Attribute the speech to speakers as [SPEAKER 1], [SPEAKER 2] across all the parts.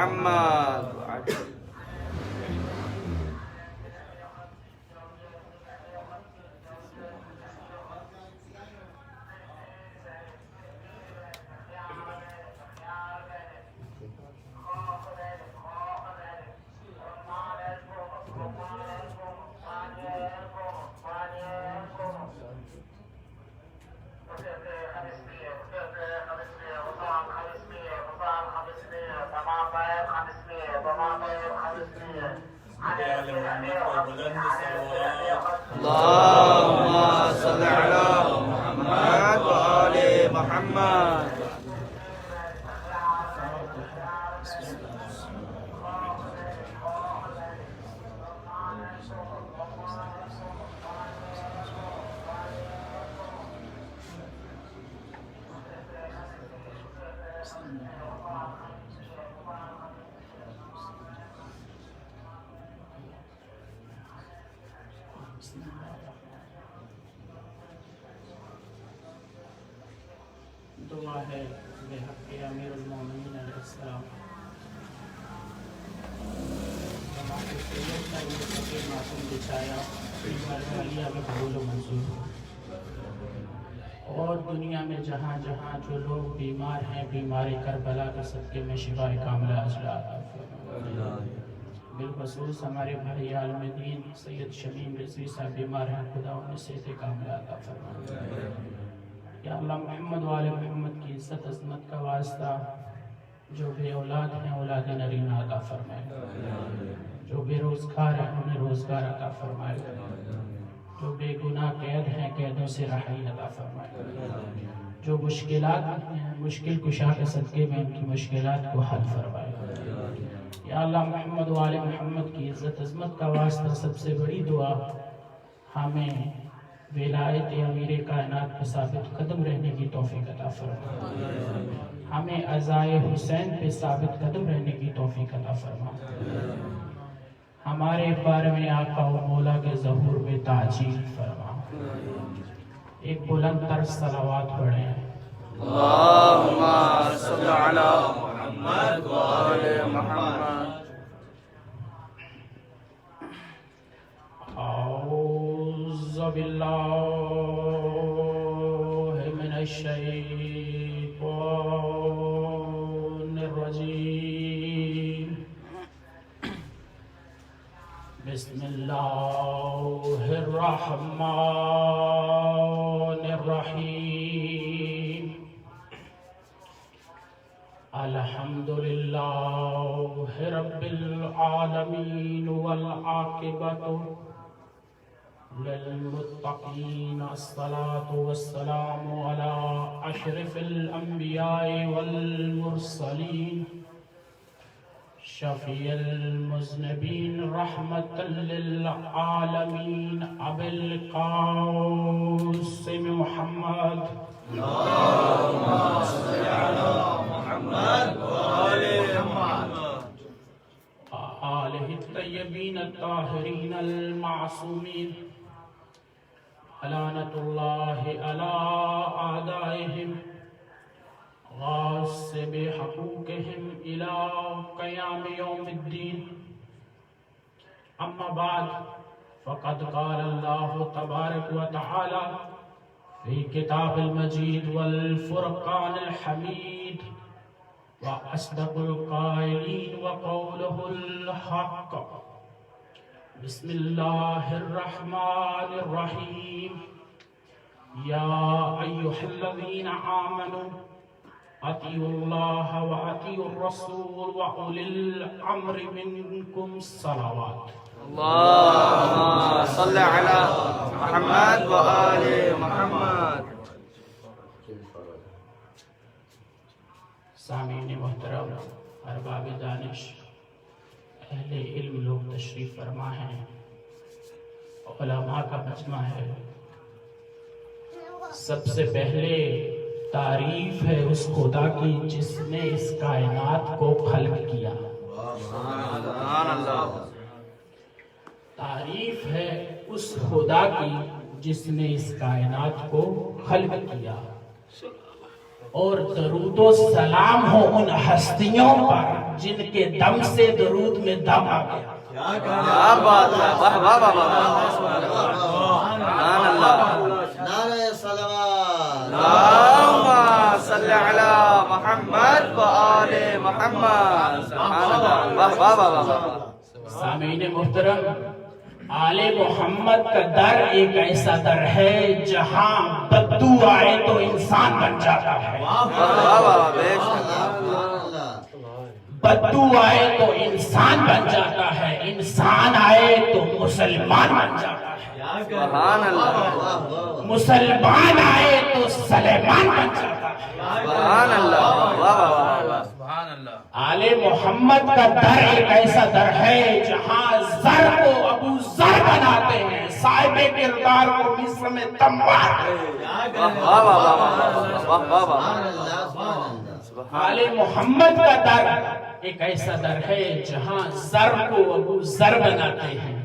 [SPEAKER 1] محمد. اللهم صل على محمد وآل محمد.
[SPEAKER 2] دعا ہے بحق امیر المومنین علیہ السلام. جماعت سید کا یہ فقیر معصوم بچھایا عالیہ میں قبول و منظور ہو. اور دنیا میں جہاں جہاں جو لوگ بیمار ہیں بیمار کربلا کے صدقے میں شفا کاملہ عاجلہ عطا فرمائے. بالخصوص ہمارے بھائی عالم دین سید شمیم رضوی صاحب بیمار ہیں، خدا انہیں صحت کاملہ عطا فرمائے. یا اللہ محمد و آل محمد کی عزت عظمت کا واسطہ جو بے اولاد ہیں اولاد نرینہ عطا فرمائے، جو بے روزگار ہیں انہیں روزگار عطا فرمائے، جو بے گناہ قید ہیں قیدوں سے رہائی عطا فرمائے، جو مشکلات ہیں مشکل کشا کے صدقے میں ان کی مشکلات کو حل فرمائے. یا اللہ محمد و آل محمد کی عزت عظمت کا واسطہ سب سے بڑی دعا ہمیں ولایت امیر کائنات پہ ثابت قدم رہنے کی توفیق عطا فرما. ہمیں عزائے حسین پہ ثابت قدم رہنے کی توفیق عطا فرما. ہمارے بارے میں آقا و مولا کے ظہور میں تعجیل فرما. ایک بلند تر صلوات پڑھیں.
[SPEAKER 1] اللهم صل على محمد وآل محمد.
[SPEAKER 2] أعوذ بالله من الشيطان الرجيم. بسم الله الرحمن الرحيم. الحمد لله رب العالمين والعاقبة للمتقين. الصلاة والسلام على أشرف الأنبياء والمرسلين شفيع المذنبين رحمة للعالمين أبي القاسم محمد.
[SPEAKER 1] اللهم صل على محمد وآل محمد.
[SPEAKER 2] آله الطيبين الطاهرين المعصومين. لعنة الله على أعدائهم غاصب حقوقهم إلى قيام يوم الدين. أما بعد فقد قال الله تبارك وتعالى في كتاب المجيد والفرقان الحميد وأصدق القائلين وقوله الحق. بسم الله الرحمن الرحيم. يا أيها الذين آمنوا أطيعوا الله وأطيعوا الرسول وأولي الأمر منكم. صلوات.
[SPEAKER 1] اللهم صل على محمد وآل محمد.
[SPEAKER 2] سامعین محترم، ارباب دانش، اہل علم لوگ تشریف فرما ہیں، علماء کا مجمع ہے. سب سے پہلے تعریف ہے اس خدا کی جس نے اس کائنات کو خلق کیا.
[SPEAKER 1] سبحان اللہ.
[SPEAKER 2] تعریف ہے اس خدا کی جس نے اس کائنات کو خلق کیا، اور درود و سلام ہو ان ہستیوں پر جن کے دم سے درود میں دم آ گیا.
[SPEAKER 1] کیا بات ہے. واہ واہ واہ واہ. سبحان اللہ.
[SPEAKER 3] نعرہ صلوات.
[SPEAKER 1] اللهم صل على محمد وآل محمد. سبحان اللہ. واہ واہ واہ واہ.
[SPEAKER 2] سامعین محترم، آل محمد کا در ایک ایسا در ہے جہاں بدو آئے تو انسان بن جاتا ہے.
[SPEAKER 1] واہ واہ واہ. بے شک.
[SPEAKER 2] بدو آئے تو انسان بن جاتا ہے، انسان آئے تو مسلمان بن جاتا ہے.
[SPEAKER 1] سبحان اللہ.
[SPEAKER 2] مسلمان آئے تو سلیمان بن جاتا ہے.
[SPEAKER 1] سبحان اللہ. واہ واہ واہ. سبحان اللہ.
[SPEAKER 2] آل محمد کا در ایک ایسا در ہے جہاں زر کو ابو زر بناتے ہیں، صاحب کردار کو مصر میں تمبار.
[SPEAKER 1] واہ واہ واہ واہ. واہ واہ واہ.
[SPEAKER 2] آل محمد کا در ایک ایسا در ہے جہاں زر کو ابو زر بناتے ہیں،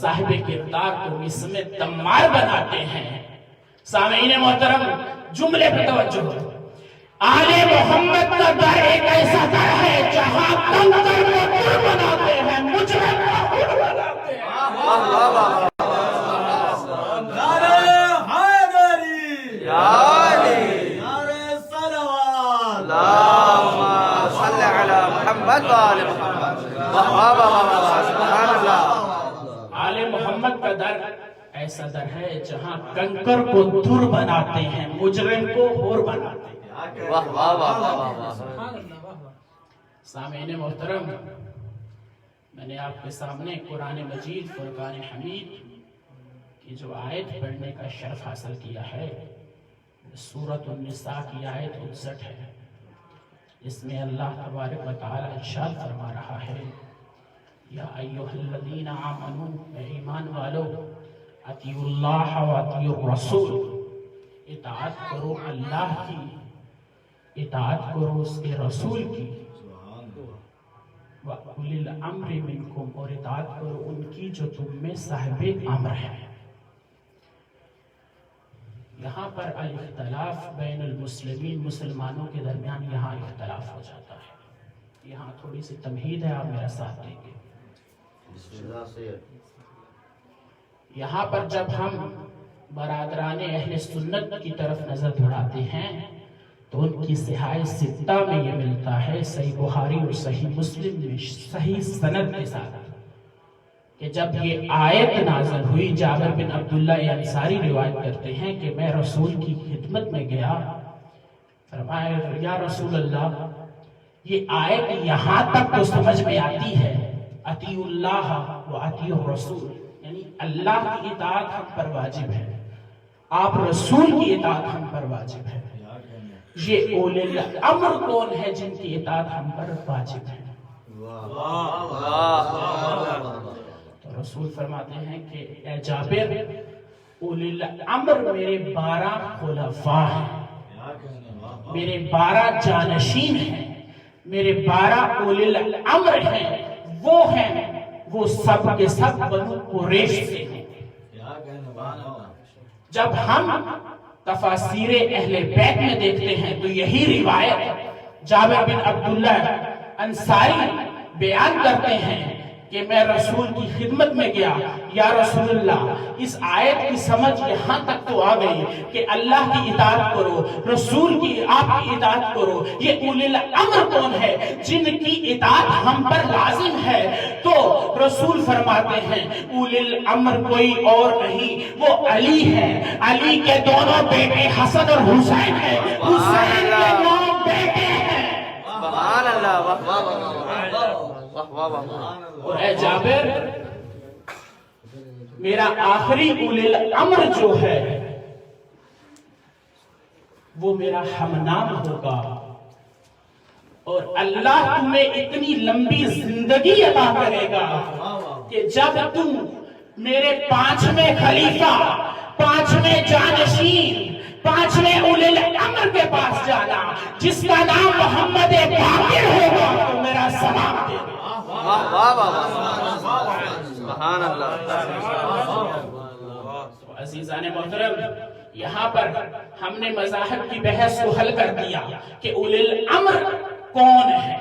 [SPEAKER 2] صاحب کردار کو مصر میں تمبار بناتے ہیں. سامعین محترم، جملے پہ توجہ. آل محمد کا در ایک ایسا در ہے جہاں کنکر کو در بناتے ہیں، مجرم کو حر بناتے ہیں.
[SPEAKER 1] واہ واہ واہ.
[SPEAKER 3] نعرہ حیدری.
[SPEAKER 1] یا علی.
[SPEAKER 3] نعرہ صلوات.
[SPEAKER 1] اللهم صل على محمد وآل محمد. واہ واہ واہ واہ. سبحان اللہ.
[SPEAKER 2] آل محمد کا در ایسا در ہے جہاں کنکر کو در بناتے ہیں، مجرم کو حر بناتے ہیں.
[SPEAKER 1] واہ واہ واہ واہ.
[SPEAKER 2] سامعین محترم، میں نے آپ کے سامنے قرآن مجید فرقان حمید کی جو آیت پڑھنے کا شرف حاصل کیا ہے، سورۃ النساء کی آیت 59 ہے. اس میں اللہ تبارک و تعالی ارشاد فرما رہا ہے، یا ایھا الذین آمنوا، اے ایمان والو، اطیعوا اللہ و اطیعوا الرسول، اطاعت کرو اللہ کی، اطاعت کرو اس کے رسول کی، وَأُولِي الْأَمْرِ مِنْكُمْ، اور اطاعت کرو ان کی جو تم میں صاحب امر ہے. یہاں پر الاختلاف بین المسلمین، مسلمانوں کے درمیان یہاں اختلاف ہو جاتا ہے. یہاں تھوڑی سی تمہید ہے، آپ میرا ساتھ دیں گے. یہاں پر جب ہم برادران اہل سنت کی طرف نظر دوڑاتے ہیں تو ان کی صحاح ستہ میں یہ ملتا ہے، صحیح بخاری اور صحیح مسلم میں صحیح سند کے ساتھ، کہ جب یہ آیت نازل ہوئی، جابر بن عبداللہ انصاری روایت کرتے ہیں کہ میں رسول کی خدمت میں گیا، فرمایا یا رسول اللہ، یہ آیت یہاں تک تو سمجھ میں آتی ہے، اطیعوا اللہ و اطیعوا الرسول، یعنی اللہ کی اطاعت ہم پر واجب ہے، آپ رسول کی اطاعت ہم پر واجب ہے. یہ اولی الامر کون ہے جن کی اطاعت ہم پر واجب ہے؟ تو رسول فرماتے ہیں کہ اے جابر، اولی الامر میرے 12 خلفاء ہیں، میرے 12 جانشین ہیں، میرے 12 اولی الامر ہیں. وہ سب کے سب بنو قریش سے ہیں. جب ہم تفاسیر اہل بیت میں دیکھتے ہیں تو یہی روایت جابر بن عبداللہ انصاری بیان کرتے ہیں کہ میں رسول کی خدمت میں گیا، یا رسول اللہ، اس آیت کی سمجھ یہاں تک تو آ گئی کہ اللہ کی اطاعت کرو، رسول کی آپ کی اطاعت کرو. یہ اولی الامر کون ہے جن کی اطاعت ہم پر لازم ہے؟ تو رسول فرماتے ہیں اولی الامر کوئی اور نہیں، وہ علی ہے. علی کے دونوں بیٹے حسن اور حسین ہیں، حسین کے 9 بیٹے ہیں.
[SPEAKER 1] سبحان اللہ. واہ واہ واہ واہ واہ.
[SPEAKER 2] اور اے جابر، میرا آخری اولی الامر جو ہے وہ میرا ہمنام ہوگا، اور اللہ تمہیں اتنی لمبی زندگی عطا کرے گا کہ جب تم میرے 5ویں خلیفہ، 5ویں جانشین، 5ویں اولی الامر کے پاس جانا جس کا نام محمد باقر ہوگا تو میرا سلام دے گا.
[SPEAKER 1] واہ واہ واہ. سبحان اللہ.
[SPEAKER 2] عزیزان محترم، یہاں پر ہم نے مذاہب کی بحث کو حل کر دیا کہ اولی الامر کون ہے.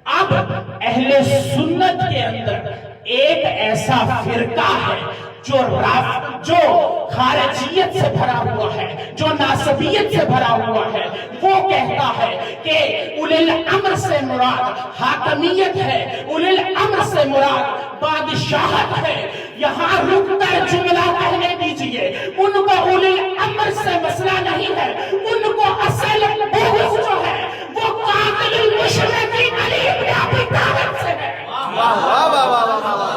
[SPEAKER 2] اب اہل سنت کے اندر ایک ایسا فرقہ ہے جو خارجیت سے بھرا ہوا ہے، جو ناسبیت سے بھرا ہوا ہے، وہ کہتا ہے کہ اولی الامر سے مراد حاکمیت ہے، اولی الامر سے مراد بادشاہت ہے۔ یہاں رک کر جملہ کہنے دیجئے، ان کو اولی الامر سے مسئلہ نہیں ہے، ان کو اصل بغض جو ہے وہ قاتل المشرکین علی ابن ابی طالب سے ہے۔
[SPEAKER 1] واہ واہ واہ واہ واہ واہ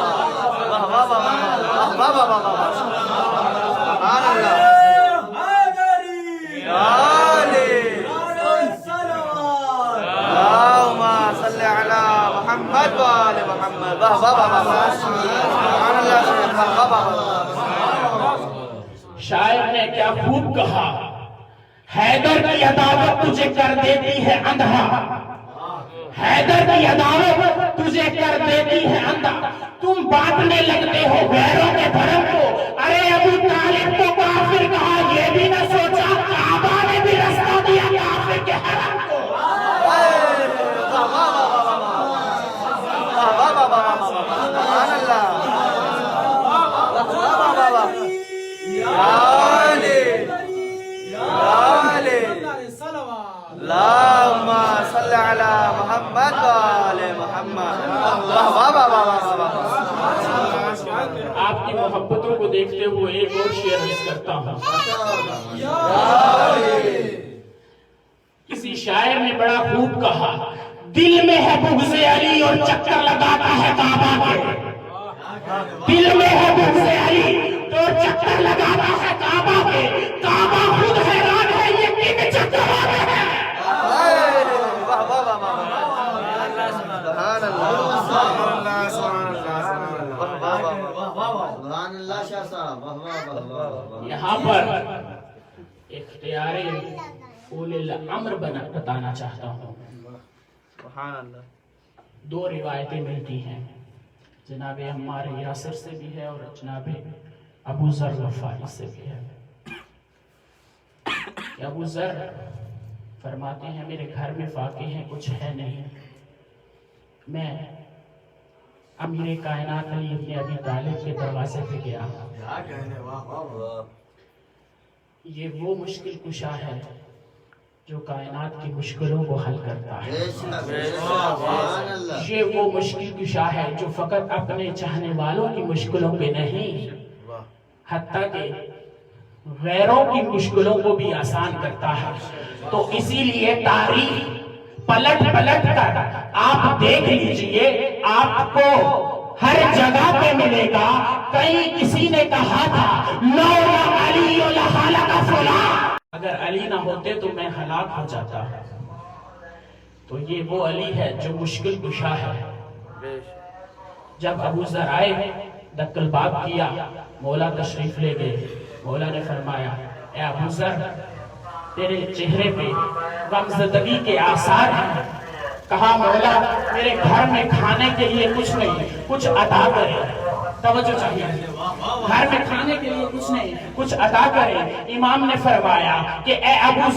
[SPEAKER 1] واہ واہ واہ واہ واہ واہ واہ سبحان اللہ یا علی اللہم صل علی محمد و آل محمد واہ واہ واہ واہ سبحان اللہ واہ واہ واہ۔
[SPEAKER 2] شاعر نے کیا خوب کہا، حیدر کی عداوت تجھے کر دیتی ہے اندھا، حیدر کی عداوت تجھے کر دیتی ہے اندھا، تم بانٹنے لگتے ہو غیروں کے دھرم کو۔ ارے ابو طالب کو کافر کہا، یہ بھی نہ سوچا کعبہ نے بھی رستہ دیا کافر کے حرم کو۔
[SPEAKER 1] سبحان اللہ واہ واہ واہ واہ یا علی یا علی اللہم صل علی محمد و آل محمد واہ واہ واہ واہ واہ واہ۔
[SPEAKER 2] آپ کی محبتوں کو دیکھتے ہوئے ایک اور شعر عرض کرتا ہوں۔ کسی شاعر نے بڑا خوب کہا، دل میں ہے بغض علی اور چکر لگاتا ہے کعبہ کے، دل میں ہے بغض علی اور چکر لگاتا ہے کعبہ کے، کعبہ خود حیران ہے یہ کن چکر آ رہے ہیں۔
[SPEAKER 1] واہ واہ واہ واہ سبحان اللہ
[SPEAKER 3] سبحان اللہ شاہ صاحب واہ واہ واہ واہ۔
[SPEAKER 2] یہاں پر اختیار اولی الامر بتانا چاہتا ہوں۔
[SPEAKER 1] سبحان اللہ۔
[SPEAKER 2] دو روایتیں ملتی ہیں، جناب عمار یاسر سے بھی ہے اور جناب ابو ذر غفاری سے بھی ہے۔ کہ ابو ذر فرماتے ہیں میرے گھر میں فاقے ہیں کچھ ہے نہیں، میں امیر کائنات علی ابن ابی طالب کے دروازے پہ گیا، یہ وہ مشکل کشا ہے جو کائنات کی مشکلوں کو حل کرتا ہے، یہ وہ مشکل کشا ہے جو فقط اپنے چاہنے والوں کی مشکلوں پہ نہیں حتیٰ کہ غیروں کی مشکلوں کو بھی آسان کرتا ہے۔ تو اسی لیے تاریخ پلٹ کر آپ دیکھ لیجئے، آپ کو ہر جگہ پہ ملے گا، کہیں کسی نے کہا تھا لولا علی لہلک فلاں، اگر علی نہ ہوتے تو میں ہلاک ہو جاتا۔ تو یہ وہ علی ہے جو مشکل کشا ہے۔ جب ابو ذر آئے، دق الباب کیا، مولا تشریف لے گئے، مولا نے فرمایا اے ابو ذر تیرے چہرے پہ غمزدگی کے آثار ہیں۔ کہا مولا میرے گھر میں کھانے کے لیے کچھ نہیں، کچھ عطا کرے، توجہ چاہیے، گھر میں کھانے کے لیے کچھ نہیں، کچھ عطا کرے۔ امام نے فرمایا کہ اے ابو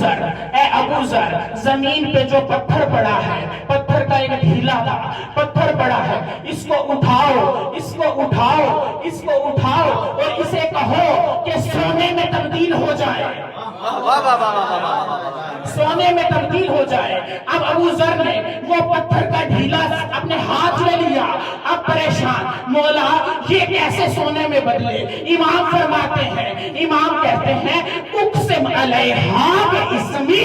[SPEAKER 2] ذر زمین پہ جو پتھر پڑا ہے، پتھر کا ایک ڈھیلا تھا، پتھر پڑا ہے، اس کو اٹھاؤ، اس کو اٹھاؤ، اس کو اٹھاؤ اور اسے کہو کہ سونے میں تبدیل ہو جائے، سونے میں تبدیل ہو جائے۔ اب ابو ذر نے وہ پتھر کا ڈھیلا اپنے ہاتھ میں لیا، اب پریشان، مولا یہ کیسے سونے میں بدلے؟ امام فرماتے ہیں، امام کہتے ہیں اقسم علیہا باسمی،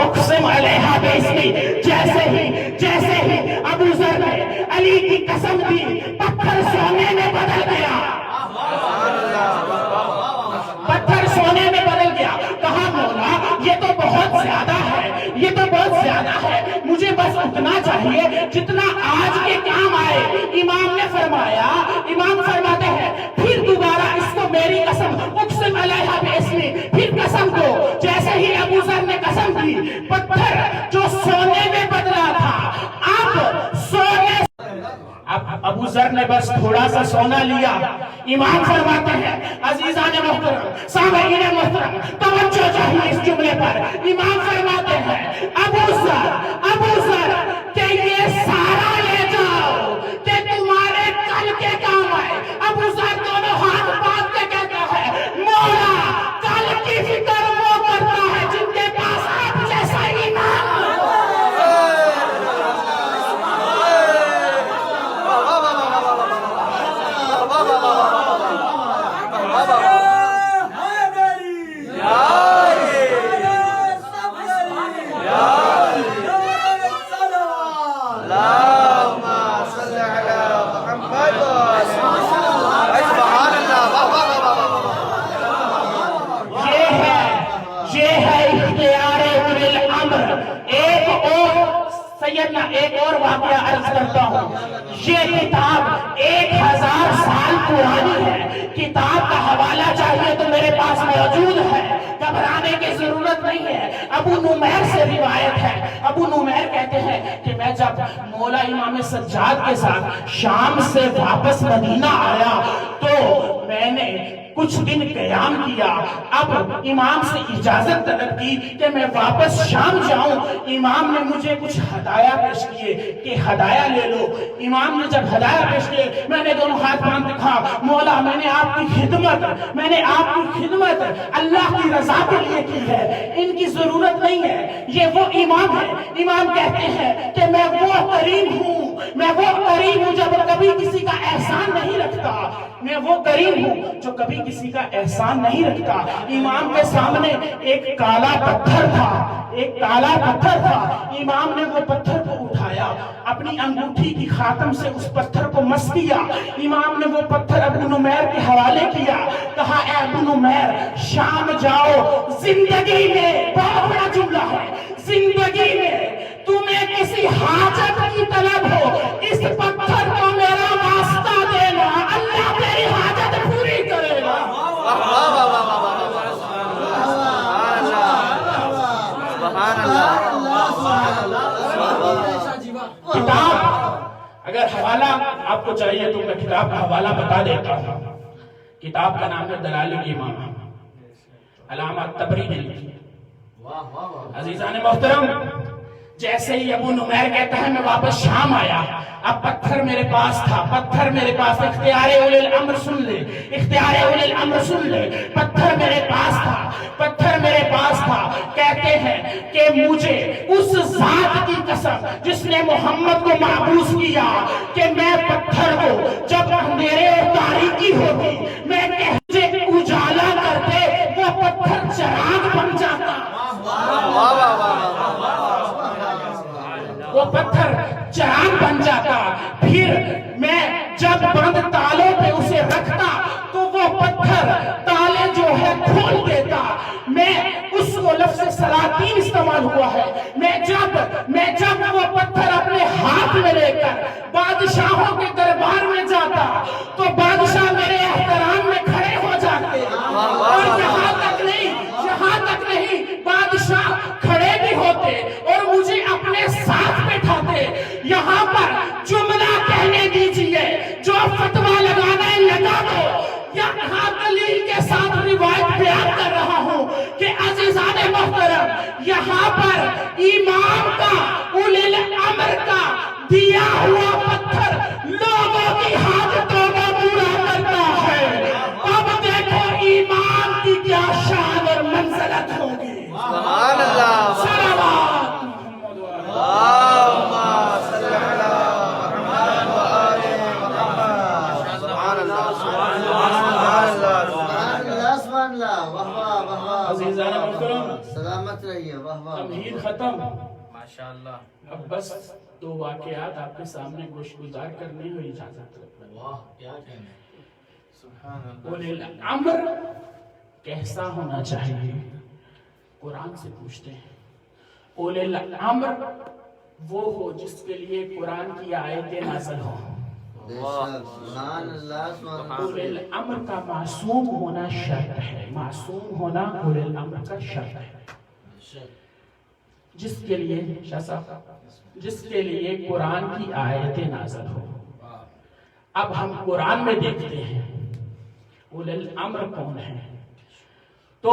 [SPEAKER 2] اقسم علیہا باسمی، جیسے ہی ابو ذر نے علی کی قسم دی، پتھر سونے میں بدل گیا، پتھر سونے میں بدل گیا۔ کہا مولا یہ تو بہت زیادہ ہے، یہ تو بہت زیادہ ہے، مجھے بس اتنا چاہیے جتنا آج کے کام آئے۔ امام نے فرمایا، امام فرماتے ہیں پھر دوبارہ اس کو میری قسم اقسم علیہا باسمی، پھر قسم دو۔ جیسے ہی ابو ذر نے قسم دی، پتھر جو سونے میں بدلا تھا اب سونے، اب ابو ذر نے بس تھوڑا سا سونا لیا۔ امام فرماتے ہیں عزیزان محترم، سامعین محترم، توجہ چاہیے اس پر امام فرماتے ہیں ابو ذر کہ یہ سارا لے جاؤ کہ تمہارے کل کے کام آئے. ابو ذر دونوں ہاتھ باندھ کے کہتا ہے مولا کل کی فکر وہ کرتا ہے جن کے پاس آپ جیسا ایمان. ایک اور واقعہ عرض کرتا ہوں. یہ کتاب 1000 سال پرانی ہے. کتاب کا حوالہ چاہیے تو میرے پاس موجود ہے, گھبرانے کی ضرورت نہیں ہے. ابو نمیر سے روایت ہے. ابو نمیر کہتے ہیں کہ میں جب مولا امام سجاد کے ساتھ شام سے واپس مدینہ آیا تو میں نے کچھ دن قیام کیا. اب امام سے اجازت طلب کی کہ میں واپس شام جاؤں. امام نے مجھے کچھ ہدایہ پیش کیے کہ ہدایہ لے لو. امام نے جب ہدایہ پیش کیے میں نے دونوں ہاتھ باندھ دکھا مولا میں نے آپ کی خدمت اللہ کی رضا کے لیے کی ہے, ان کی ضرورت نہیں ہے. یہ وہ امام ہے. امام کہتے ہیں کہ میں وہ کریم ہوں جو کبھی کسی کا احسان نہیں رکھتا. میں وہ کریم ہوں جو کبھی کسی کا احسان نہیں رکھتا. امام کے سامنے ایک کالا پتھر تھا. امام نے وہ پتھر کو اٹھایا, اپنی انگوٹھی کی خاتم سے اس پتھر کو مس کیا. امام نے وہ پتھر ابو نمیر کے حوالے کیا. کہا اے ابو نمیر شام جاؤ, زندگی میں بہت بڑا جملہ ہے, زندگی میں تمہیں کسی حاجت کی طلب ہو اس پتھر کو میرا واسطہ دینا, اللہ تیری حاجت پوری کرے گا. کتاب اگر حوالہ آپ کو چاہیے تو میں کتاب کا حوالہ بتا دیتا ہوں. کتاب کا نام ہے دلائل الایمان, علامہ طبری نے لکھی. عزیزان محترم, جیسے ہی ابو نمیر کہتا ہے میں واپس شام آیا, اب پتھر میرے پاس تھا. اختیار اولی الامر سن لے, پتھر میرے پاس تھا. کہتے ہیں کہ مجھے اس ذات کی قسم جس نے محمد کو محبوس کیا کہ میں پتھر کو جب اندھیرے اور تاریکی ہوتی میں مجھے اجالا کرتے وہ پتھر چراغ بن جاتا. وہ پتھر چراغ بن جاتا. پھر میں جب بند تالوں پہ اسے رکھتا تو وہ پتھر تالے جو ہے کھول دیتا. میں اس کو لفظ سلاطین استعمال ہوا ہے. میں جب وہ پتھر اپنے ہاتھ میں لے کر بادشاہوں کے دربار میں جاتا تو بادشاہ میرے احترام میں کھڑے ہو جاتے. اور یہاں تک نہیں بادشاہ کھڑے بھی ہوتے اور مجھے اپنے ساتھ بٹھاتے. یہاں پر جملہ کہنے دیجئے جو فتویٰ لگانا ہے لگا دو. یہاں دلیل کے ساتھ روایت بیان کر رہا ہوں کہ عزیزان محترم یہاں پر امام کا اولی الامر کا دیا ہوا پتھر لوگوں کی حاجتوں کو پورا کرتا ہے. اب دیکھو ایمان کی کیا شان اور منزلت ہوگی.
[SPEAKER 1] سبحان اللہ,
[SPEAKER 2] صلوات
[SPEAKER 1] اللہم صلی علی محمد و آل محمد. سبحان اللہ,
[SPEAKER 3] سبحان اللہ. واہ واہ واہ واہ.
[SPEAKER 2] عزیزان محترم,
[SPEAKER 3] سلامت رہیے. واہ واہ.
[SPEAKER 2] تمہید ختم.
[SPEAKER 1] ماشاءاللہ.
[SPEAKER 2] اب بس 2 واقعات آپ کے سامنے گوش گزار کرنے ہوئی اجازت.
[SPEAKER 3] واہ کیا کہنے.
[SPEAKER 1] سبحان اللہ.
[SPEAKER 2] اولی الامر کیسا ہونا چاہیے قرآن سے پوچھتے ہیں. اولی الامر وہ ہو جس کے لیے قرآن کی آیتیں نازل ہوں.
[SPEAKER 3] سبحان اللہ. سبحان اللہ.
[SPEAKER 2] اولی الامر کا معصوم ہونا شرط ہے. معصوم ہونا اولی الامر کا شرط ہے. جس کے لیے قرآن کی آیتیں نازل ہوں. اب ہم قرآن میں دیکھتے ہیں اولی الامر کون ہے. تو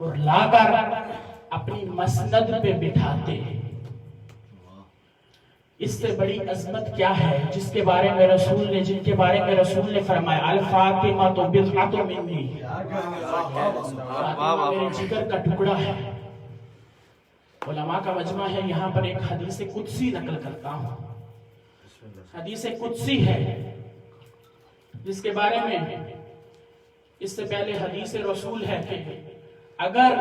[SPEAKER 2] اور لا کر اپنی مسند پہ بٹھاتے. اس سے بڑی عظمت کیا ہے جس کے بارے میں رسول نے جن کے بارے میں رسول نے فرمایا الفاطمہ تو بضعۃ منی، فاطمہ میرے جگر کا ٹکڑا ہے. علماء کا مجمع ہے، یہاں پر ایک حدیث قدسی نقل کرتا ہوں. حدیث قدسی ہے جس کے بارے میں اس سے پہلے حدیث رسول ہے کہ اگر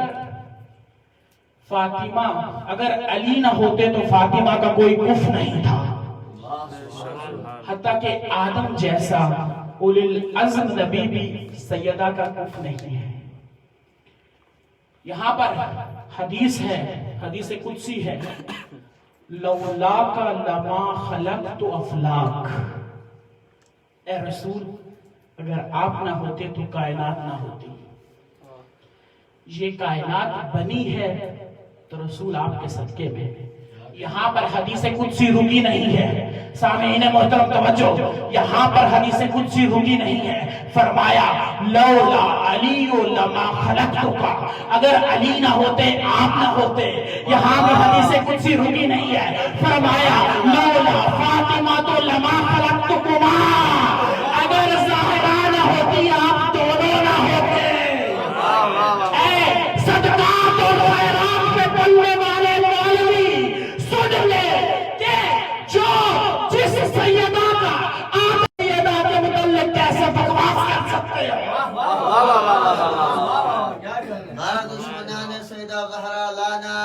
[SPEAKER 2] فاطمہ اگر علی نہ ہوتے تو فاطمہ کا کوئی کف نہیں تھا، حتیٰ کہ آدم جیسا اولی العزم نبی بھی سیدہ کا کف نہیں ہے. یہاں پر حدیث ہے، حدیث قدسی ہے، لولاک لما خلقت افلاک. اے رسول اگر آپ نہ ہوتے تو کائنات نہ ہوتی. یہ کائنات بنی ہے تو رسول آپ کے صدقے میں. یہاں پر حدیث قدسی رکی نہیں ہے. سامعین محترم توجہ، یہاں پر حدیث قدسی رکی نہیں ہے. فرمایا لولا علی لما خلقتک، اگر علی نہ ہوتے آپ نہ ہوتے. یہاں بھی حدیث قدسی رکی نہیں ہے. فرمایا لولا فاطمہ تو لما خلقتکما، اگر زہرا نہ ہوتی آپ دونوں نہ ہوتے. اے صدقات اور خیرات پہ پڑھنے والے مولوی سن لے کہ جو جس سیدہ کا آپ سیدہ کے متعلق کیسے بکواس کر سکتے ہیں.
[SPEAKER 3] ہر دشمنان سیدہ زہرا لانا،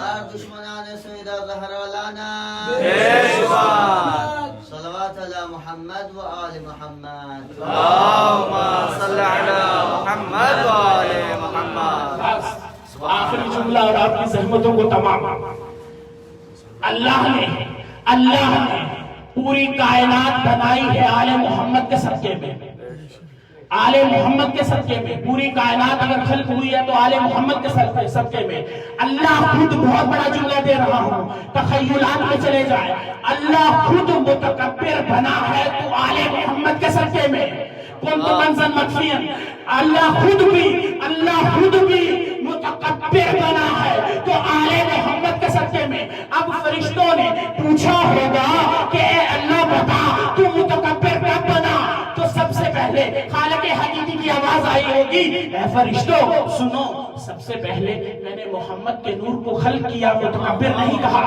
[SPEAKER 3] ہر دشمنان سیدہ زہرا لانا. صلوات علی محمد و آل محمد.
[SPEAKER 1] اللهم صل على محمد وآل محمد.
[SPEAKER 2] بس آخری جملہ اور آپ کی زحمتوں کو تمام. اللہ نے پوری کائنات بنائی ہے آل محمد کے صدقے میں. آل محمد کے صدقے میں پوری کائنات اگر خلق ہوئی ہے تو آل محمد کے صدقے میں. اللہ خود، بہت بڑا جملہ دے رہا ہوں، تخیلات میں چلے جائے، اللہ خود متکبر بنا ہے تو آل محمد کے صدقے میں. کنت کنزا مخفیا، اللہ خود بھی متکبر بنا ہے تو آل محمد کے صدقے میں. اب فرشتوں نے پوچھا ہوگا کہ اے اللہ بتا تو متکبر کب بنا؟ تو سب سے پہلے خالق حقیقی کی آواز آئی ہوگی، اے فرشتوں سنو، سب سے پہلے میں نے محمد کے نور کو خلق کیا، متکبر نہیں کہا.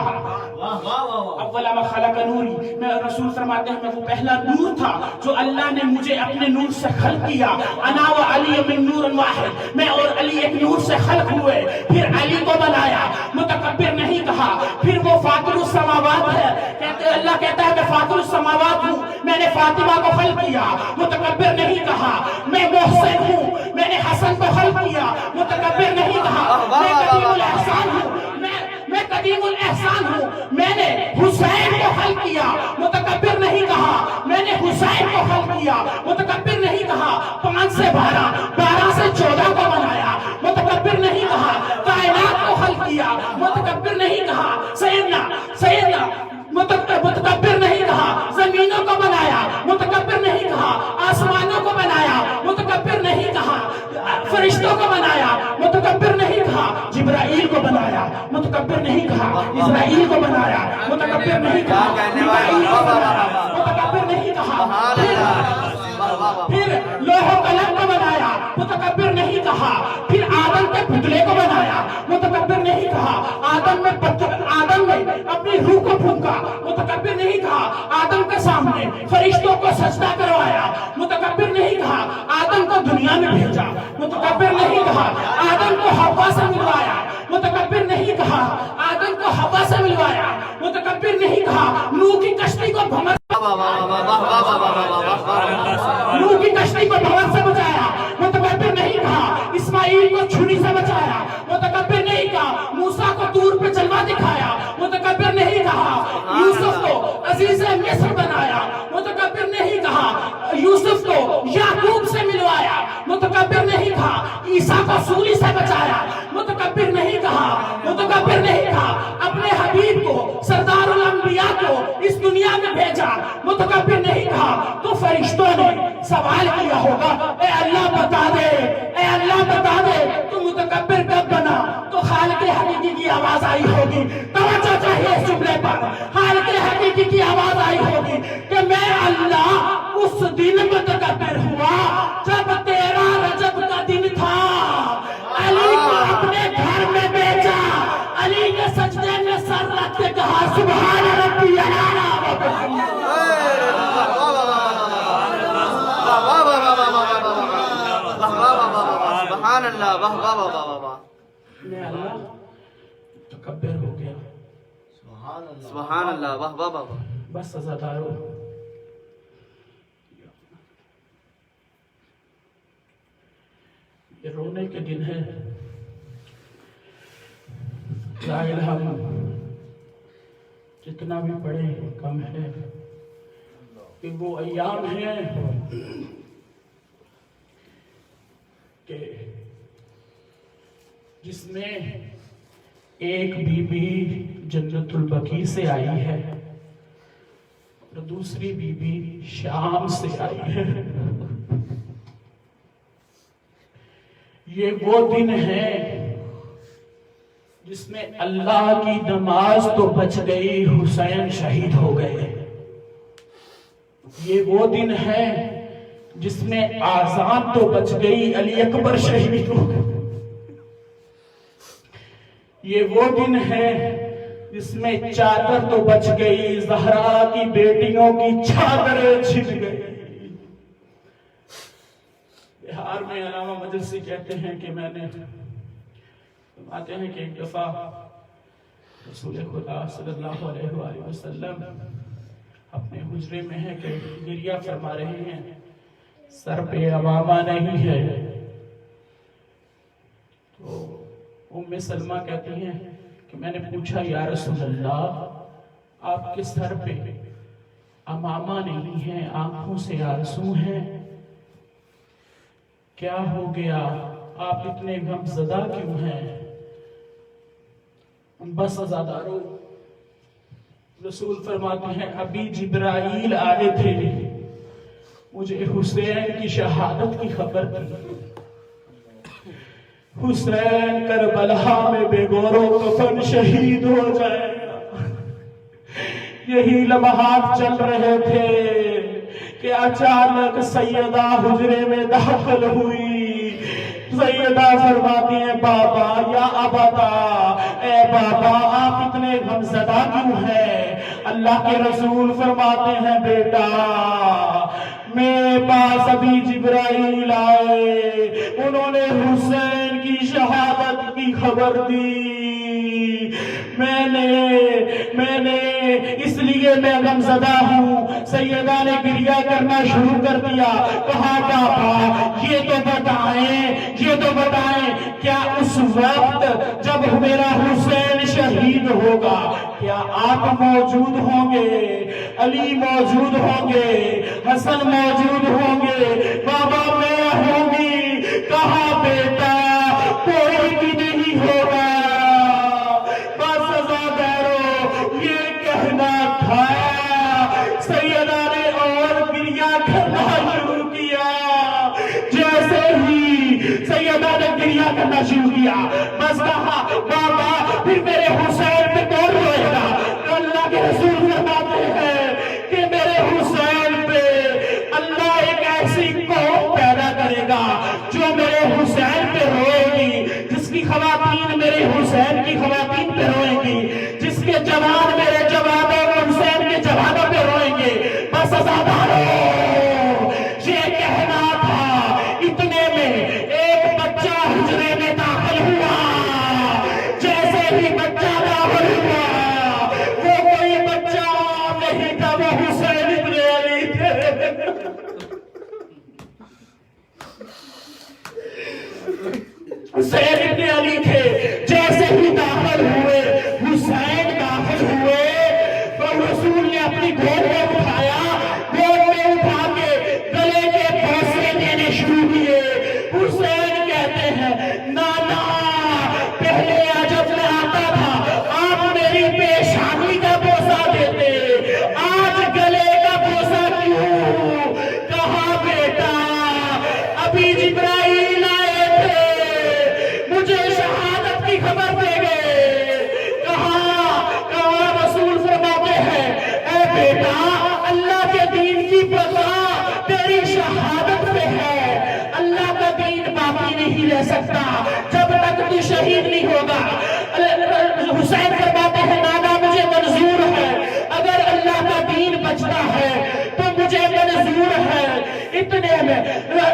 [SPEAKER 2] اولا ما خلق نوری، میں رسول فرماتے ہیں میں وہ پہلا نور تھا جو اللہ نے مجھے اپنے نور سے خلق کیا. انا و علی من نور واحد، میں اور علی ایک نور سے خلق ہوئے. پھر علی کو بنایا، متکبر نہیں کہا. پھر وہ فاطر السماوات ہے، اللہ کہتا ہے میں فاطر السماوات ہوں، میں نے فاطمہ کو خلق کیا، متکبر نہیں کہا. میں محسن ہوں، میں نے حسن کو خلق کیا، متکبر نہیں کہا. میں قدیم الاحسان ہوں، میں قدیم الاحسان ہوں، میں نے حسین کو خلق کیا، متکبر نہیں کہا. میں نے حسین کو خلق کیا، متکبر نہیں کہا. 5 سے 12، 12 سے 14 کو بنایا، متکبر نہیں کہا. کائنات کو خلق کیا، متکبر نہیں کہا. سیدنا متکبر نہیں کہا. زمینوں کو بنایا، متکبر نہیں کہا. آسمانوں کو بنایا، متکبر نہیں کہا. فرشتوں کو بنایا، متکبر نہیں کہا. جبرائیل کو بنایا، متکبر نہیں کہا. اسرائیل کو بنایا، متکبر نہیں کہا. میکائیل کو بنایا، متکبر نہیں کہا. پھر لوح و قلم کو بنایا، متکبر نہیں کہا. پھر آدم کے پتلے کو بنایا، متکبر نہیں کہا. آدم نے اپنی روح کو پھونکا، متکبر نہیں کہا. آدم کے سامنے فرشتوں کو سجدہ کروایا، متکبر نہیں کہا. آدم کو دنیا میں بھیجا، متکبر نہیں کہا. آدم کو حوا سے ملوایا، متکبر نہیں کہا. آدم کو حوا سے ملوایا، متکبر نہیں کہا. نوح کی کشتی کو بھنور سے بچایا، متکبر نہیں کہا. اسماعیل کو چھری سے بچایا، متکبر نہیں کہا. موسیٰ کو طور پہ جلوہ دکھایا، متکبر نہیں کہا. یوسف کو عزیز مصر بنایا، متکبر نہیں کہا. یوسف کو یعقوب سے ملوایا، متکبر نہیں کہا. عیسیٰ کو سولی سے بچایا، متکبر نہیں کہا. متکبر نہیں کہا. اپنے حبیب کو سردار الانبیاء اللہ کو اس دنیا میں بھیجا متکبر نہیں تھا تو فرشتوں نے سوال کیا ہوگا اے اللہ بتا دے، اے اللہ بتا دے تو متکبر کب بنا؟ تو خالق حقیقی کی آواز آئی ہوگی، توجہ چاہیے اس جملے پر، خالق حقیقی کی آواز آئی ہوگی کہ میں اللہ اس دن متکبر ہوا جب 13 رجب کا دن تھا، علی کو اپنے گھر میں بیچا، علی کے سجدے میں سر رکھ کے کہا سبحان ربی الاعلی و بحمدہ۔
[SPEAKER 1] سبحان اللہ، واہ واہ واہ واہ واہ،
[SPEAKER 2] میں اللہ متکبر ہو گیا،
[SPEAKER 1] سبحان اللہ، واہ واہ واہ واہ۔
[SPEAKER 2] بس عزادارو یہ رونے کے دن ہے، ظاہر ہم جتنا بھی پڑھے کم ہے کہ وہ ایام ہیں کہ جس میں ایک بی بی جنت البقیع سے آئی ہے اور دوسری بی بی شام سے آئی ہے۔ یہ وہ دن ہے جس میں اللہ کی نماز تو بچ گئی، حسین شہید ہو گئے۔ یہ وہ دن ہے جس میں آزان تو بچ گئی، علی اکبر شہید ہو گئے۔ یہ وہ دن ہے جس میں چادر تو بچ گئی، زہرا کی بیٹیوں کی چادریں چھن گئی۔ بہار میں علامہ مجلسی کہتے ہیں کہ میں نے فرماتے ہیں کہ ایک دفعہ رسول خدا صلی اللہ علیہ وآلہ وسلم اپنے حجرے میں ہے کہ گریہ فرما رہے ہیں، سر پہ عمامہ نہیں ہے۔ تو ام سلمہ کہتی ہیں کہ میں نے پوچھا یا رسول اللہ آپ کے سر پہ عمامہ نہیں ہے، آنکھوں سے آنسو ہیں، کیا ہو گیا؟ آپ اتنے غم زدہ کیوں ہیں؟ بس عزادارو رسول فرماتے ہیں ابھی جبرائیل آئے تھے، مجھے حسین کی شہادت کی خبر تھی، حسین کربلا میں بے گور و کفن شہید ہو جائے گا۔ یہی لمحات چل رہے تھے کہ اچانک سیدہ حجرے میں داخل ہوئی۔ سیدہ فرماتی ہیں بابا یا ابتا، اے بابا آپ اتنے غمزدہ کیوں ہیں؟ اللہ کے رسول فرماتے ہیں بیٹا میرے پاس ابھی جبرائیل آئے، انہوں نے حسین کی شہادت کی خبر دی، میں نے اس لیے میں غمزدہ ہوں۔ سیدہ نے گریہ کرنا شروع کر دیا، کہا بابا یہ تو بتائیں کیا اس وقت جب میرا حسین شہید ہوگا کیا آپ موجود ہوں گے؟ علی موجود ہوں گے، حسن موجود ہوں گے، بابا میں ہوں گی؟ کہا بیٹا کوئی بھی نہیں ہوگا۔ بس عزادارو یہ کہنا تھا، سیدہ نے اور گریہ کرنا شروع کیا۔ جیسے ہی سیدہ نے گریہ کرنا شروع کیا بس کہا بابا پھر میرے حسین پہ کون روئے گا؟ اللہ کے رسول فرماتے ہیں کہ میرے حسین پہ اللہ ایک ایسی قوم پیدا کرے گا جو میرے حسین پہ روئے گی، جس کی خواتین میرے حسین کی خواتین پہ روئیں گی، جس کے جوان میرے جوانوں حسین کے جوانوں پہ روئیں گے۔ بس عزادارو یہ کہنا تھا، اتنے میں ایک بچہ حجرے میں داخل ہوا۔ جیسے ہی بچہ داخل ہوا وہ کوئی بچہ نہیں تھا، وہ حسین ابن علی تھے۔ حسین ابن علی تھے۔ جیسے ہی داخل ہوئے، حسین داخل ہوئے تو رسول نے اپنی گود میں اٹھایا، گود میں اٹھا کے گلے کے بوسے دینے شروع کیے۔ حسین کہتے ہیں نانا پہلے جب میں آتا تھا آپ میری پیشانی کا بوسہ دیتے، نہیں لے سکتا جب تک تو شہید نہیں ہوگا. حسین فرماتے ہیں نانا مجھے منظور ہے اگر اللہ کا دین بچتا ہے تو مجھے منظور ہے. اتنے میں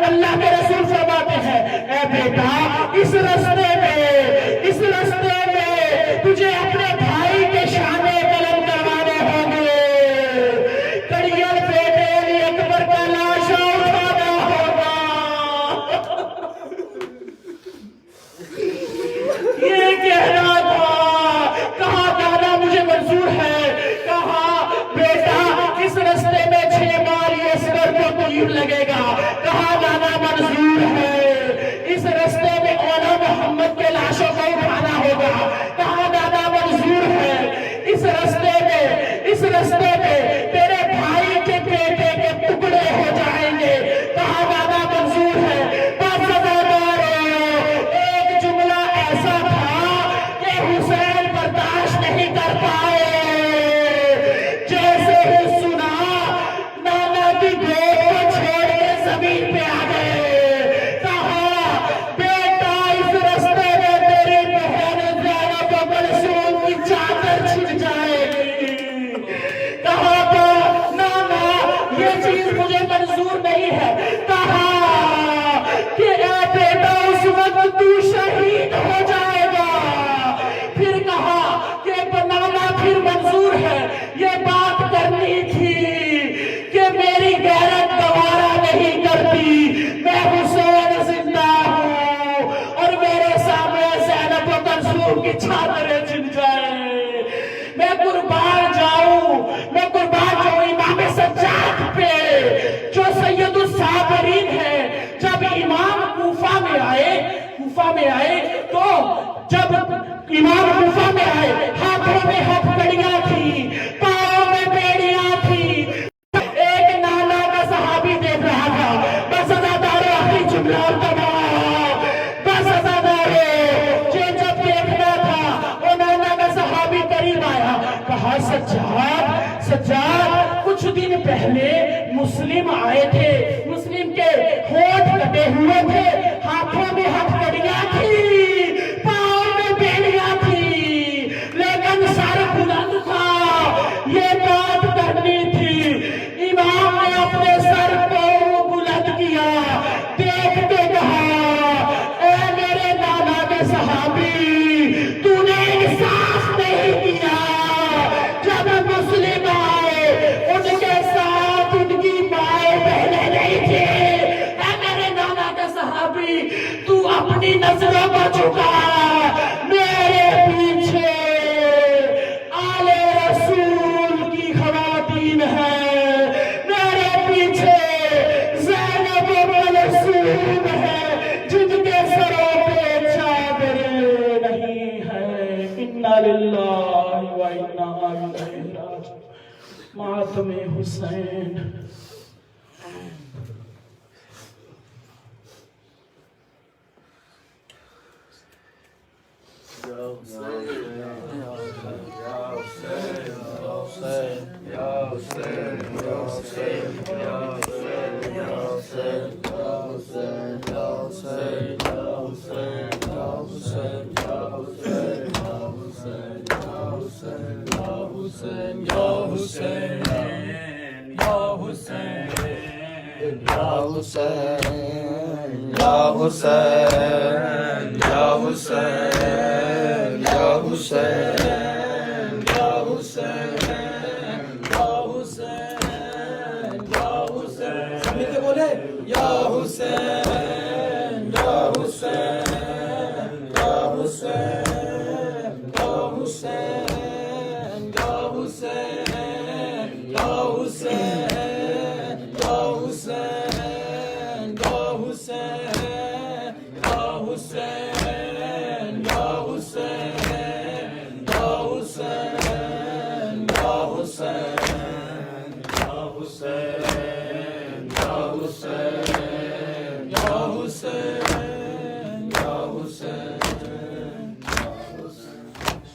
[SPEAKER 2] اللہ کے رسول فرماتے ہیں اے بیٹا اس رستے میں تجھے اپنے بھائی کے شانے قلم کروانے ہوں گے. کڑیل بیٹے علی اکبر کا لاشا اٹھانا ہوگا. یہ کہنا تھا. کہا دادا مجھے منظور ہے. کہا بیٹا اس رستے میں 6 بار یہ سر کو تیر لگے گا. کہا دادا منظور ہے. اس رستے میں اولا محمد کے لاشوں کو اٹھانا ہوگا. کہا دادا منظور ہے. اس رستے میں تیرے بھائی کے بیٹے کے ٹکڑے ہو جائیں گے. کہا دادا منظور ہے. بس ایک جملہ ایسا تھا کہ حسین برداشت نہیں کر پائے. جیسے ہی سنا نانا کی گود کو چھوڑ کے زمین پہ آ گئے. کہا بیٹا اس رستے میں تیری بہن زینب و کلثوم کی چادر چھن جائے گی. کہا نانا یہ چیز مجھے منظور نہیں ہے. کہا کہ اے بیٹا اس وقت تو شہید ہو جائے گا. پھر کہا کہ نانا پھر منظور ہے. یہ بات کرنی تھی کہ میری غیرت گوارا نہیں کرتی. میں حسین زندہ ہوں اور میرے سامنے زینب و کلثوم کی چادریں چھن جائیں. میں قربان جاؤں امام سجاد پہ جو سید الصابرین ہے. جب امام کوفہ میں آئے تو جب امام کوفہ میں آئے ہاتھوں میں ہتھکڑیاں تھی, پاؤں میں بیڑیاں تھی. ایک نانا کا صحابی دیکھ رہا تھا. بس ازادارے آخری جملہ اور تمام. بس ازادارے جب دیکھنا تھا وہ نانا کا صحابی قریب آیا. کہا سجاد کچھ دن پہلے مسلم آئے تھے. مسلم کے ہونٹ کٹے ہوئے تھے, ہاتھوں میں ہتھکڑیاں تھی, پاؤں میں بیڑیاں تھی, لیکن سر بلند تھا. یہ بات کرنی تھی. امام نے اپنے سر کو بلند کیا, دیکھ کے کہا اے میرے نانا کے صحابی تو نے انصاف نہیں کیا. جب مسلم آئے ان کے ساتھ ان کی مائیں بہنیں نہیں تھی. اے میرے نانا کے صحابی تو اپنی نظروں کو جھکا. میرے پیچھے آل رسول کی خواتین ہیں, میرے پیچھے زینب و کلثوم ہے جن کے سروں پہ چادریں نہیں ہیں. انا للہ و انا الیہ راجعون. ماتم حسین.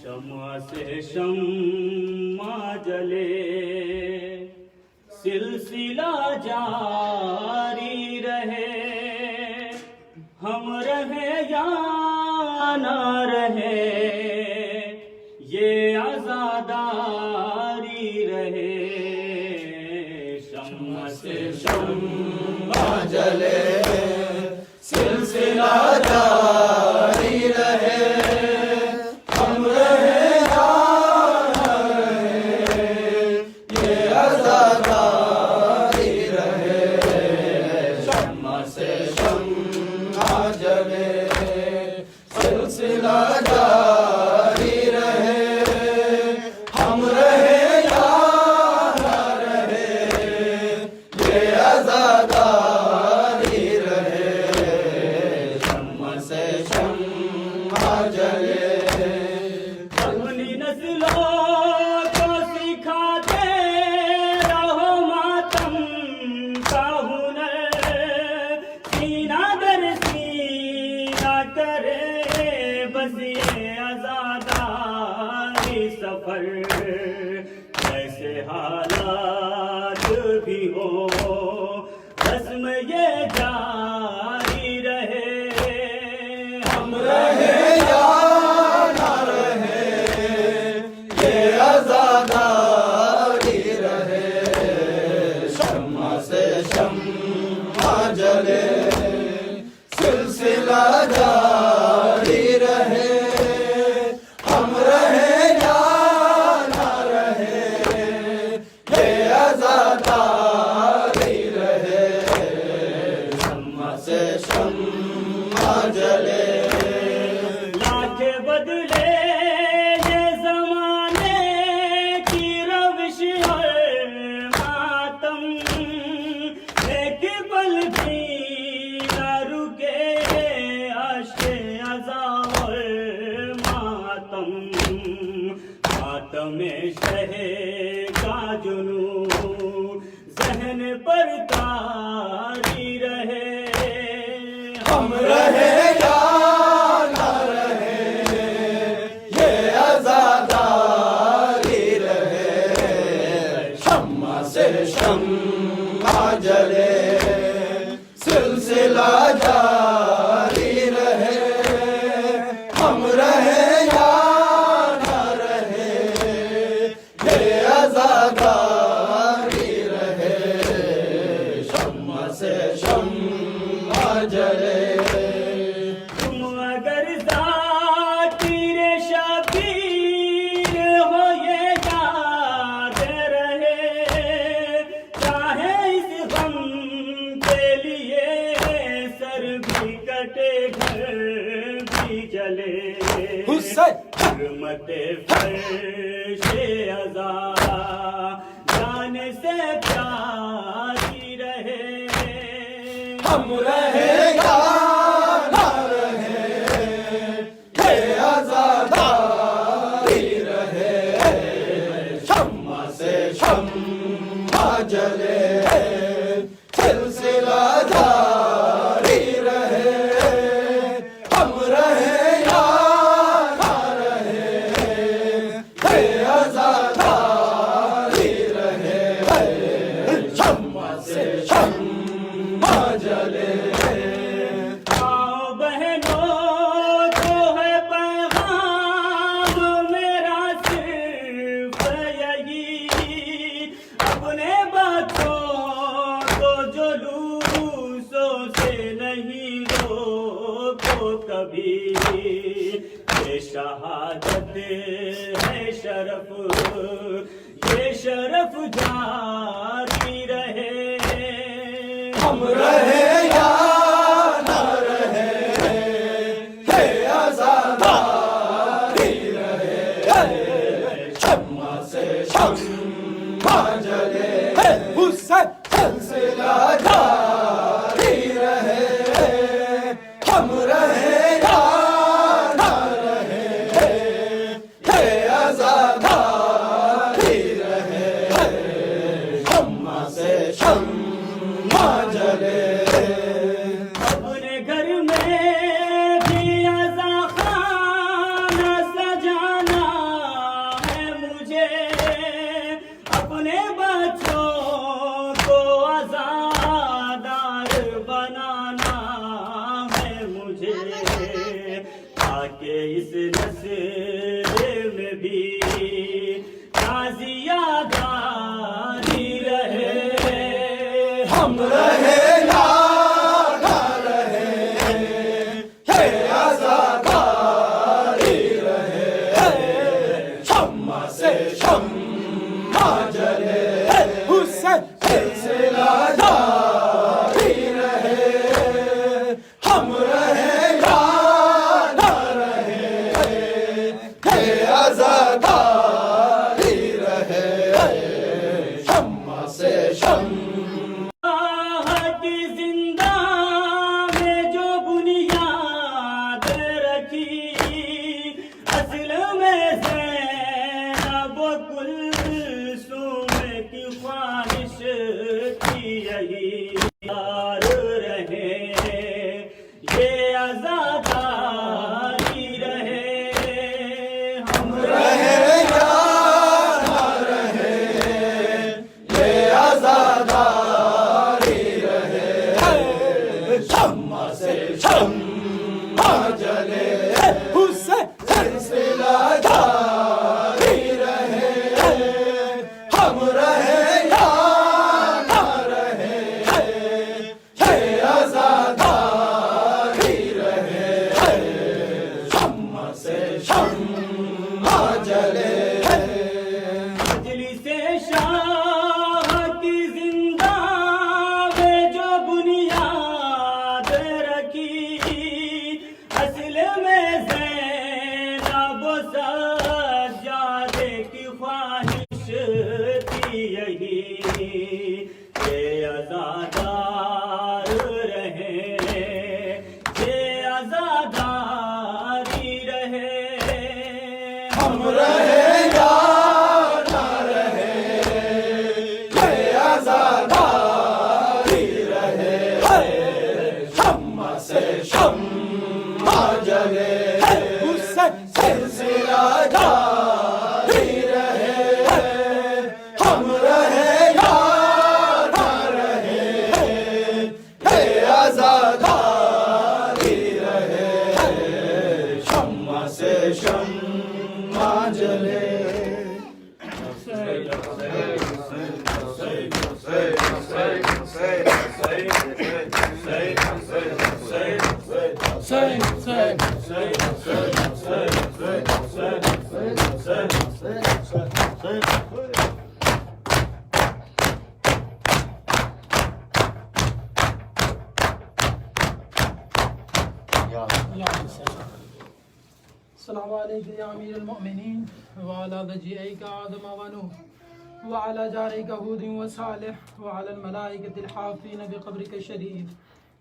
[SPEAKER 4] شمع سے شمع جلے سلسلہ جاری رہے ہم رہے یا نہ رہے یہ عزاداری رہے شمع سے شمع
[SPEAKER 3] جلے سلسلہ جاری رہے ہم رہے یا نہ رہے یہ عزاداری رہے شمع سے شمع جلے سلسلہ جاری رہے ہم رہے یا نہ رہے یہ عزاداری رہے شمع سے شمع جلے
[SPEAKER 4] اپنی نسلوں کو سکھاتے رہو ماتم کا ہنر سینہ در سینہ کرے بس یہ آزاداری سفر ایسے حالات بھی ہو رسم یہ جاری رہے
[SPEAKER 3] ہم رہے یا نہ رہے یہ عزاداری رہے شمع سے شمع جلے سلسلہ جاری رہے ہم رہے یا نہ رہے یہ عزاداری رہے شمع سے شمع جلے
[SPEAKER 4] لاکھ بدلے یہ زمانے کی روش اور ماتم ایک پل بھی نہ رکے عشق ازا اور ماتم ماتم شہ کا جنون ذہن پر تاری رہے
[SPEAKER 3] ہم رہے یا نہ رہے یہ عزاداری رہے شمع سے شمع جلے سلسلہ جاری رہے ہم رہے یا نہ رہے یہ عزاداری رہے شمع سے شمع جلے
[SPEAKER 4] تم اگر ذاکر شبیر ہو یہ یاد رہے چاہے اس غم کے لیے سر بھی کٹے گھر بھی جلے حرمت فرش ازا جان سے پیاری رہے
[SPEAKER 3] ہم رہے یا نہ رہے یہ عزاداری رہے شمع سے شمع جلے سلسلہ جاری رہے ہم رہے یا نہ رہے یہ عزاداری رہے شمع سے شمع جلے
[SPEAKER 4] آؤ بہنوں کو ہے پیغام میرا صرف یہی اپنے بچوں کو جلوسوں سے نہیں روکو کبھی یہ شہادت ہے شرف یہ شرف جاری رہے
[SPEAKER 3] ہم رہے یا نہ رہے یہ عزاداری رہے شمع سے شمع جلے سلسلہ جاری رہے ہم رہے یا نہ رہے یہ عزاداری رہے شمع سے شمع جلے
[SPEAKER 4] تاکہ اس نسل میں بھی نازیہ داری رہے ہم رہے یا نہ رہے ہے آزاداری رہے شمع سے شمع جلے حسین سلسلہ جاری رہے ہم رہے یا نہ رہے ہے آزاداری رہے شمع سے شمع کی زندہ میں جو بنیاد رکھی اصل میں زینب و کلثوم کی خواہش تھی یہی یار رہے یہ آزاداری رہے ہم رہے یا نہ رہے یہ آزاداری رہے شمع سے شمع جلے حسین سلسلہ جاری رہے ہم رہے یا نہ رہے ہے آزاداری رہے شمع سے شمع جلے مجلس شاہ کی زندہ میں جو بنیاد رکھی اصل میں زینب و سجادے کی خواہش تھی یہی کہ آزادار رہے یہ آزاداری رہے ہم رہے یا نہ رہے یہ آزاداری رہے شمع سے شمع جلے حسین سلسلہ جاری رہے ہم رہے یا نہ رہے ہے آزاداری رہے شمع سے شمع جلے
[SPEAKER 5] السلام عليك يا أمير المؤمنين وعلى ضجيعك آدم ونوح وعلى جارك هود وصالح وعلى الملائكة الحافين بقبرك الشريف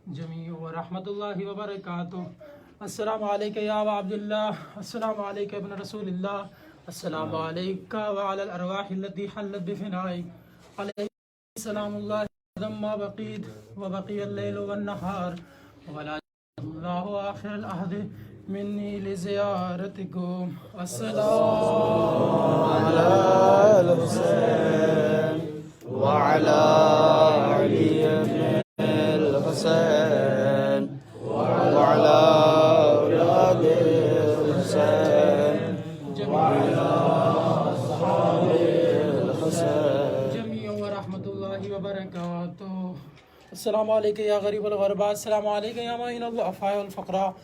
[SPEAKER 5] جميع ورحمة الله وبركاته. السلام عليك يا أبا عبد الله، السلام عليك ابن رسول الله، السلام عليك وعلى الأرواح التي حلت بفنائك، عليك سلام الله ما بقيت وبقي الليل والنهار ولا الله آخر العهد مني لزيارتكم. السلام
[SPEAKER 1] على الحسين وعلى علي بن الحسين وعلى أولاد الحسين وعلى أصحاب الحسين
[SPEAKER 5] جميع ورحمة الله وبركاته. السلام عليك يا غريب الغرباء، السلام عليك يا معين الضعفاء والفقراء.